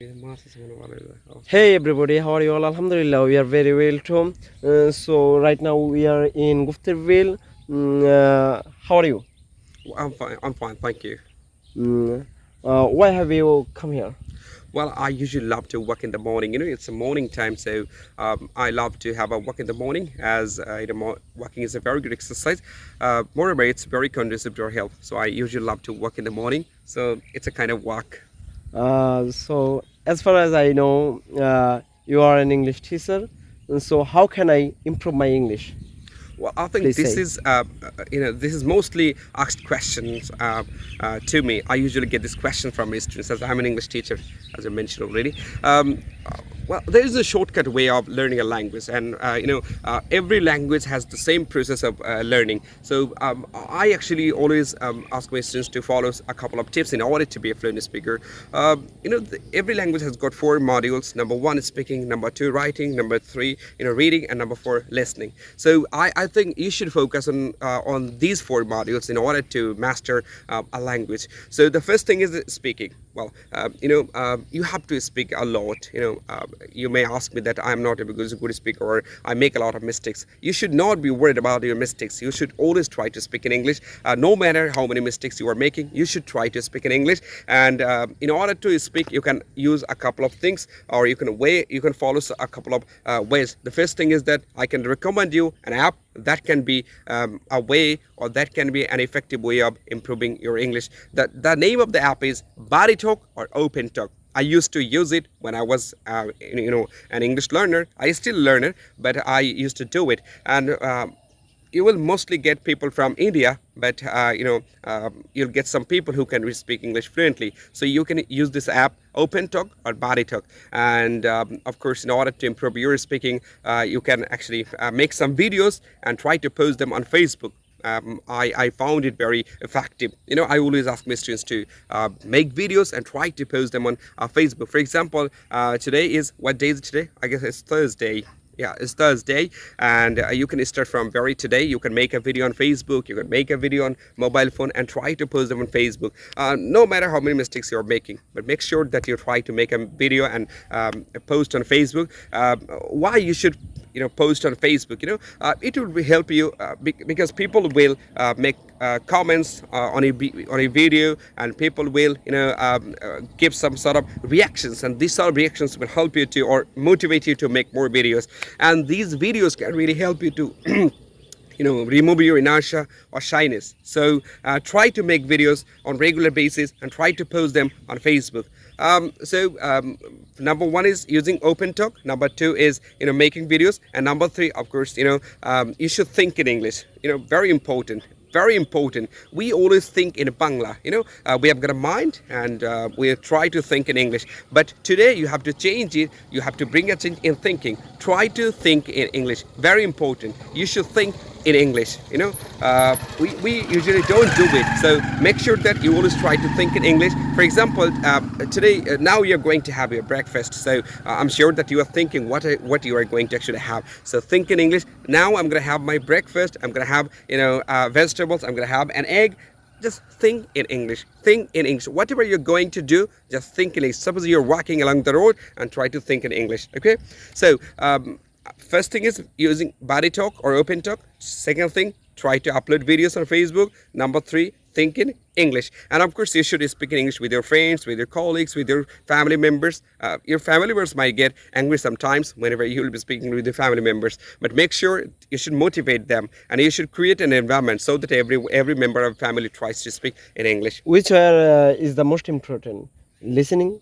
Hey everybody, how are you all? Alhamdulillah, we are very well too. So right now we are in Gufterville. How are you? I'm fine. I'm fine. Thank you. Mm, why have you come here? Well, I usually love to walk in the morning. It's a morning time, so I love to have a walk in the morning as walking is a very good exercise. Moreover, it's very conducive to our health. So I usually love to walk in the morning. So it's a kind of walk. So as far as I know, you are an English teacher. So how can I improve my English? Well, I think Please this say. is this is mostly asked questions to me. I usually get this question from my students as I'm an English teacher, as I mentioned already. Well, there is a shortcut way of learning a language, and every language has the same process of learning. So I actually always ask my students to follow a couple of tips in order to be a fluent speaker. Every language has got four modules. Number one is speaking, number two writing, number three reading, and number four listening. So I think you should focus on these four modules in order to master a language. So the first thing is speaking. Well, you have to speak a lot. You may ask me that I'm not a good speaker or I make a lot of mistakes. You should not be worried about your mistakes. You should always try to speak in English. No matter how many mistakes you are making, you should try to speak in English. And in order to speak, you can use a couple of things, or you can follow a couple of ways. The first thing is that I can recommend you an app that can be a way, or that can be an effective way of improving your English. The name of the app is Body Talk or Open Talk. I used to use it when I was, an English learner. I still learner, but I used to do it. And you will mostly get people from India, but you'll get some people who can speak English fluently. So you can use this app, Open Talk or Body Talk. And of course, in order to improve your speaking, you can actually make some videos and try to post them on Facebook. I found it very effective. I always ask my students to make videos and try to post them on Facebook. For example, today is, what day is it today? I guess it's Thursday. Yeah, it's Thursday, and you can start from very today. You can make a video on Facebook, you can make a video on mobile phone and try to post them on Facebook. No matter how many mistakes you're making, but make sure that you try to make a video and post on Facebook. Why you should post on Facebook? It will help you because people will make comments on a video, and people will give some sort of reactions, and these sort of reactions will help you to, or motivate you to make more videos. And these videos can really help you to remove your inertia or shyness. So try to make videos on regular basis and try to post them on Facebook. Number one is using Open Talk. Number two is making videos, and number three, of course, you should think in English. Very important. Very important. We always think in Bangla. We have got a mind, and we try to think in English. But today you have to change it. You have to bring a change in thinking. Try to think in English. Very important. You should think in English. We usually don't do it. So make sure that you always try to think in English. For example, today, now you're going to have your breakfast. So I'm sure that you are thinking what you are going to actually have. So think in English. Now I'm going to have my breakfast. I'm going to have vegetables. I'm going to have an egg. Just think in English. Think in English. Whatever you're going to do, just think in English. Suppose you're walking along the road and try to think in English. Okay. So first thing is using Body Talk or Open Talk. Second thing, try to upload videos on Facebook. Number three, think in English. And of course, you should speak in English with your friends, with your colleagues, with your family members. Your family members might get angry sometimes whenever you will be speaking with your family members. But make sure you should motivate them, and you should create an environment so that every member of family tries to speak in English. Which is the most important? Listening,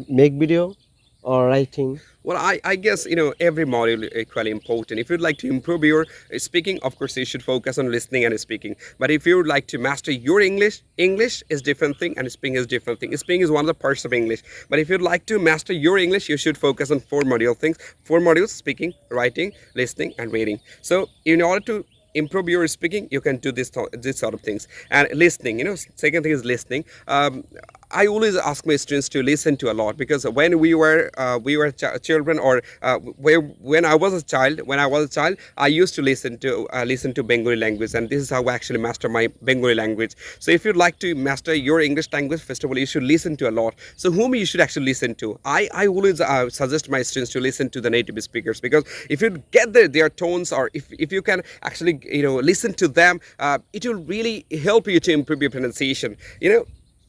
make video, or writing? Well, I guess every module is equally important. If you'd like to improve your speaking, of course you should focus on listening and speaking. But if you would like to master your English, English is different thing and speaking is different thing. Speaking is one of the parts of English. But if you'd like to master your English, you should focus on four modules: speaking, writing, listening, and reading. So in order to improve your speaking, you can do this sort of things. And listening, second thing is listening. I always ask my students to listen to a lot, because when we were children, or when I was a child, I used to listen to Bengali language, and this is how I actually master my Bengali language. So if you'd like to master your English language, first of all, you should listen to a lot. So whom you should actually listen to? I always suggest my students to listen to the native speakers, because if you get their tones, or if you can actually listen to them, it will really help you to improve your pronunciation.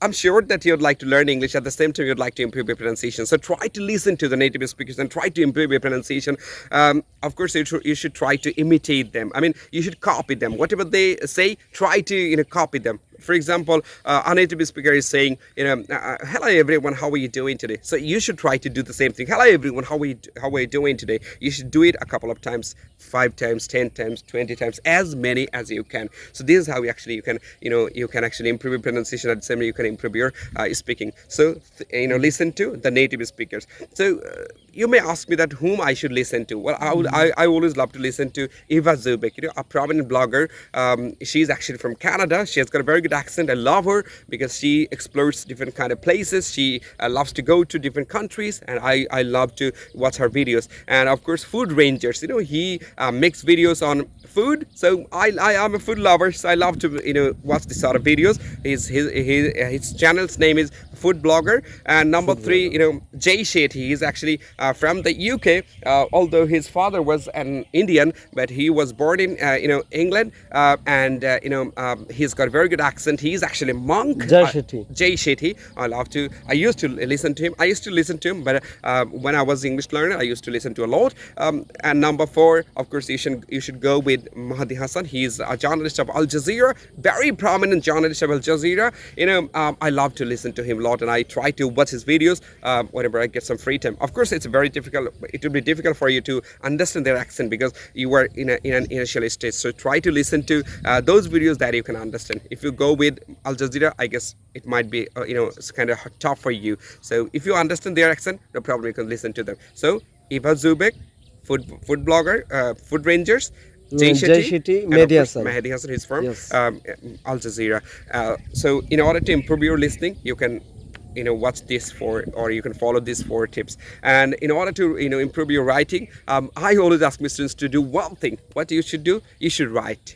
I'm sure that you'd like to learn English, at the same time you'd like to improve your pronunciation. So try to listen to the native speakers and try to improve your pronunciation. Of course, you should try to imitate them. I mean, you should copy them. Whatever they say, try to copy them. For example, a native speaker is saying, hello everyone, how are you doing today? So you should try to do the same thing. Hello everyone, how are you doing today? You should do it a couple of times, 5 times, 10 times, 20 times, as many as you can. So this is how you can actually improve your pronunciation. At the same time, you can improve your speaking. So listen to the native speakers. So you may ask me that whom I should listen to. Well, I always love to listen to Eva Zubek, a prominent blogger. She's actually from Canada. She has got a very good accent. I love her because she explores different kind of places. She loves to go to different countries, and I love to watch her videos. And of course, Food Rangers. He makes videos on food. So I am a food lover, so I love to watch this sort of videos. His channel's name is Food Blogger. And number 3, Jay Shetty. He's actually from the UK, although his father was an Indian, but he was born in England, and he's got a very good accent. He's actually a monk. Jay Shetty. Jay Shetty. I used to listen to him. But when I was English learner, I used to listen to a lot. And number 4, of course, you should go with Mahdi Hassan. He's a journalist of Al Jazeera, very prominent journalist of Al Jazeera. I love to listen to him a lot, and I try to watch his videos whenever I get some free time. Of course, it's very difficult. It will be difficult for you to understand their accent because you were in an initial stage. So try to listen to those videos that you can understand. If you go with Al Jazeera, I guess it might be it's kind of tough for you. So if you understand their accent, no problem, you can listen to them. So Eva Zubek, food blogger, Food Rangers, Jay Shetty, Mahdi Hassan. Mahdi Hassan, he's from Yes. Al Jazeera. So in order to improve your listening, you can watch this or you can follow these 4 tips. And in order to improve your writing, I always ask my students to do one thing. What you should do, you should write,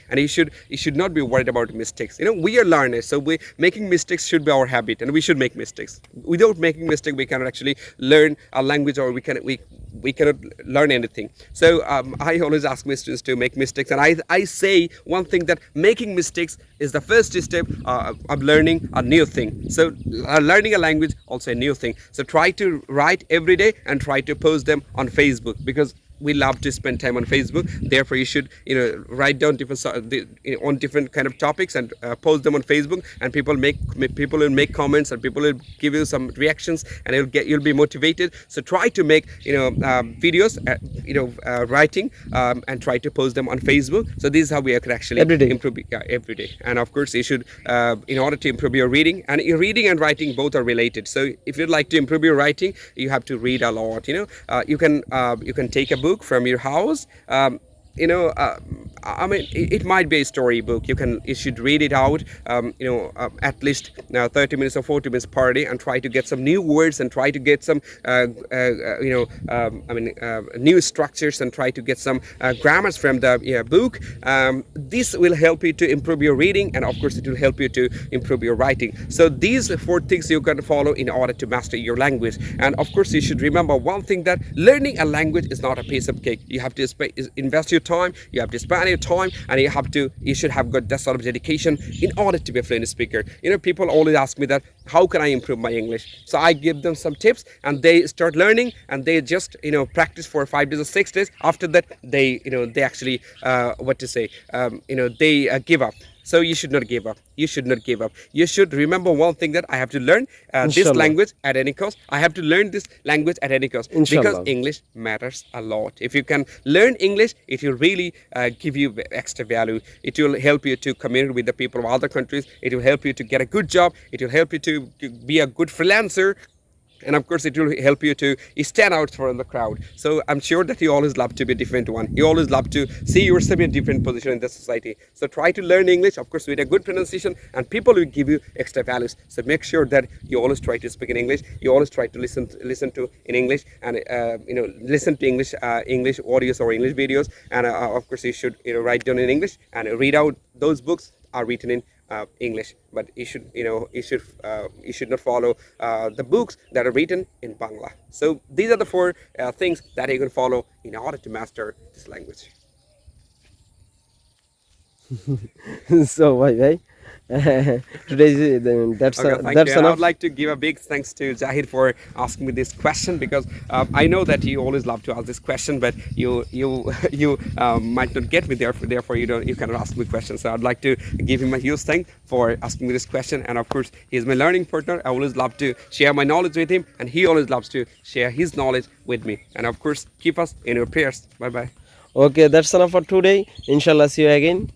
and you should not be worried about mistakes. We are learners, so making mistakes should be our habit, and we should make mistakes. Without making mistakes, we cannot actually learn a language, or we cannot learn anything. So I always ask my students to make mistakes, and I say one thing, that making mistakes is the first step of learning a new thing. So learning a language, also a new thing. So try to write every day and try to post them on Facebook, because we love to spend time on Facebook. Therefore, you should write down on different kind of topics and post them on Facebook, and people will make comments, and people will give you some reactions, and you'll be motivated. So try to make videos, writing, and try to post them on Facebook. So this is how we can actually improve every day. And of course, you should in order to improve your reading, and your reading and writing both are related. So if you'd like to improve your writing, you have to read a lot. You can take a book from your house. I mean, it might be a story book. You should read it out, at least 30 minutes or 40 minutes per day, and try to get some new words, and try to get some, new structures, and try to get some grammars from the book. This will help you to improve your reading, and of course, it will help you to improve your writing. So these 4 things you can follow in order to master your language. And of course, you should remember one thing, that learning a language is not a piece of cake. You have to invest your time, you have to spend your time, and you should have got that sort of dedication in order to be a fluent speaker. People always ask me that, how can I improve my English? So I give them some tips, and they start learning, and they just practice for 5 days or 6 days. After that, they actually they give up. So you should not give up. You should remember one thing, that I have to learn this language at any cost. I have to learn this language at any cost. Because English matters a lot. If you can learn English, it will really give you extra value. It will help you to communicate with the people of other countries. It will help you to get a good job. It will help you to be a good freelancer. and of course it will help you to stand out from the crowd. So I'm sure that you always love to be a different one, you always love to see yourself in a different position in the society. So try to learn English, of course, with a good pronunciation, and people will give you extra values. So make sure that you always try to speak in English, you always try to listen to in English, and listen to English audios or English videos, and of course you should write down in English and read out those books are written in English, but you should not follow the books that are written in Bangla. So these are the four things that you can follow in order to master this language. So bye. Today's that's Okay, thank that's you. And I enough. would like to give a big thanks to Zahid for asking me this question, because I know that you always love to ask this question, but you might not get me there. Therefore, you cannot ask me questions. So I'd like to give him a huge thank for asking me this question. And of course, he's my learning partner. I always love to share my knowledge with him, and he always loves to share his knowledge with me. And of course, keep us in your prayers. Bye bye. Okay, that's enough for today. Inshallah, see you again.